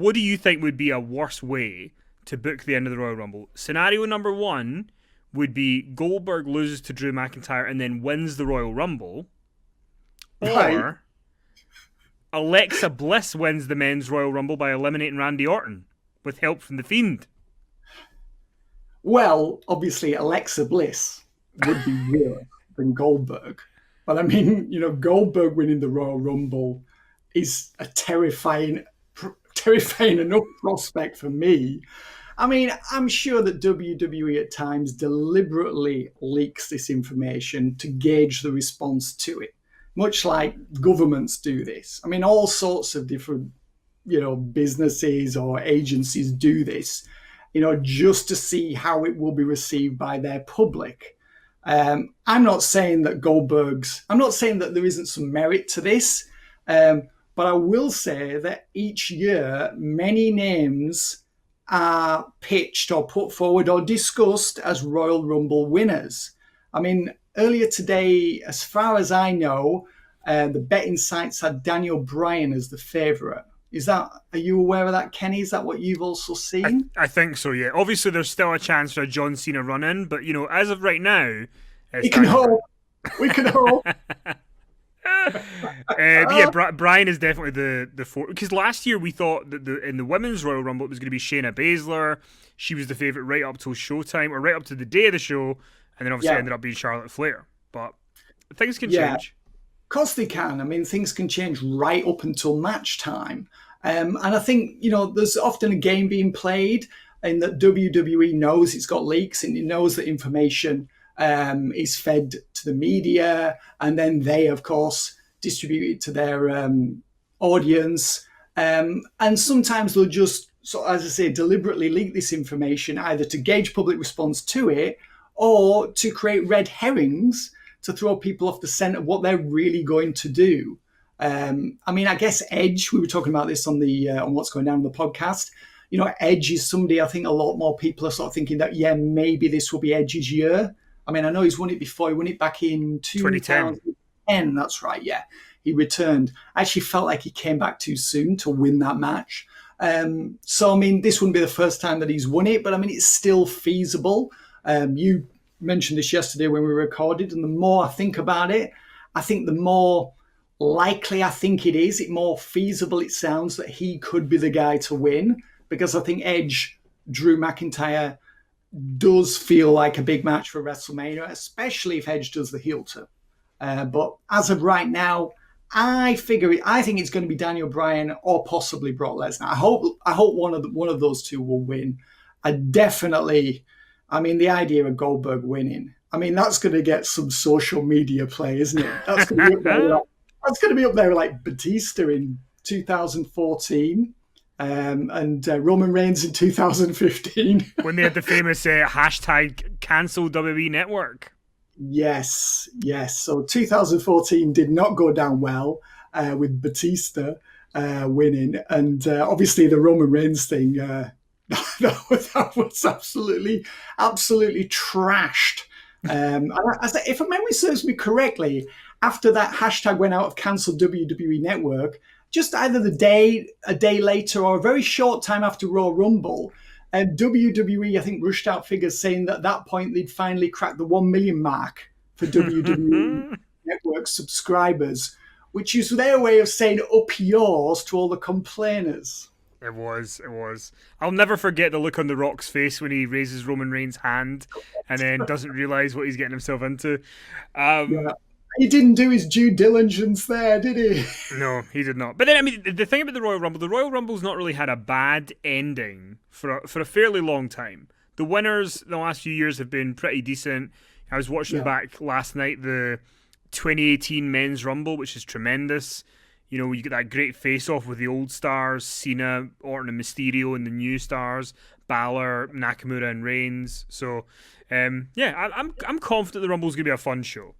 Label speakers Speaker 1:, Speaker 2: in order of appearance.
Speaker 1: what do you think would be a worse way to book the end of the Royal Rumble? Scenario number 1 would be Goldberg loses to Drew McIntyre and then wins the Royal Rumble.
Speaker 2: Right.
Speaker 1: Or Alexa Bliss wins the men's Royal Rumble by eliminating Randy Orton with help from The Fiend.
Speaker 2: Well, obviously, Alexa Bliss would be worse than Goldberg. But I mean, Goldberg winning the Royal Rumble is a terrifying enough prospect for me. I mean, I'm sure that WWE at times deliberately leaks this information to gauge the response to it, much like governments do this. I mean, all sorts of different, businesses or agencies do this, just to see how it will be received by their public. I'm not saying that there isn't some merit to this, but I will say that each year, many names are pitched or put forward or discussed as Royal Rumble winners. I mean, earlier today, as far as I know, the betting sites had Daniel Bryan as the favourite. Are you aware of that, Kenny? Is that what you've also seen?
Speaker 1: I think so, yeah. Obviously, there's still a chance for a John Cena run-in, but, as of right now...
Speaker 2: We can hope.
Speaker 1: Bryan is definitely the fourth. Because last year we thought that in the women's Royal Rumble it was going to be Shayna Baszler. She was the favourite right up till showtime, or right up to the day of the show, and then obviously ended up being Charlotte Flair. But things can change.
Speaker 2: Of course they can. I mean, things can change right up until match time. And I think, there's often a game being played in that WWE knows it's got leaks and it knows that information is fed to the media, and then they, of course, distribute it to their audience. And sometimes they'll just, as I say, deliberately leak this information either to gauge public response to it or to create red herrings to throw people off the scent of what they're really going to do. I mean, I guess Edge, we were talking about this on What's Going Down on the podcast. Edge is somebody I think a lot more people are sort of thinking that, maybe this will be Edge's year. I mean, I know he's won it before. He won it back in 2010. That's right, yeah. He returned. I actually felt like he came back too soon to win that match. So, I mean, this wouldn't be the first time that he's won it, but I mean, it's still feasible. You mentioned this yesterday when we recorded, and the more I think about it, I think the more likely I think it is, the more feasible it sounds that he could be the guy to win, because I think Edge, Drew McIntyre, does feel like a big match for WrestleMania, especially if Edge does the heel turn. But as of right now, I think it's going to be Daniel Bryan or possibly Brock Lesnar. I hope one of those two will win. The idea of Goldberg winning, I mean, that's going to get some social media play, isn't it? That's going to be up there like Batista in 2014. And Roman Reigns in 2015.
Speaker 1: When they had the famous hashtag cancel WWE Network.
Speaker 2: Yes. So 2014 did not go down well with Batista winning. And obviously the Roman Reigns thing, that was absolutely trashed. If memory serves me correctly, after that hashtag went out of cancel WWE Network, just either a day later or a very short time after Royal Rumble, WWE, I think, rushed out figures saying that at that point they'd finally cracked the 1 million mark for WWE Network subscribers, which is their way of saying up yours to all the complainers.
Speaker 1: It was. I'll never forget the look on The Rock's face when he raises Roman Reigns' hand and then doesn't realise what he's getting himself into.
Speaker 2: He didn't do his due diligence there, did he?
Speaker 1: No, he did not. But then, I mean, the thing about the Royal Rumble's not really had a bad ending for a fairly long time. The winners the last few years have been pretty decent. I was watching back last night the 2018 Men's Rumble, which is tremendous. You get that great face-off with the old stars, Cena, Orton and Mysterio, and the new stars, Balor, Nakamura and Reigns. So, I'm confident the Rumble's going to be a fun show.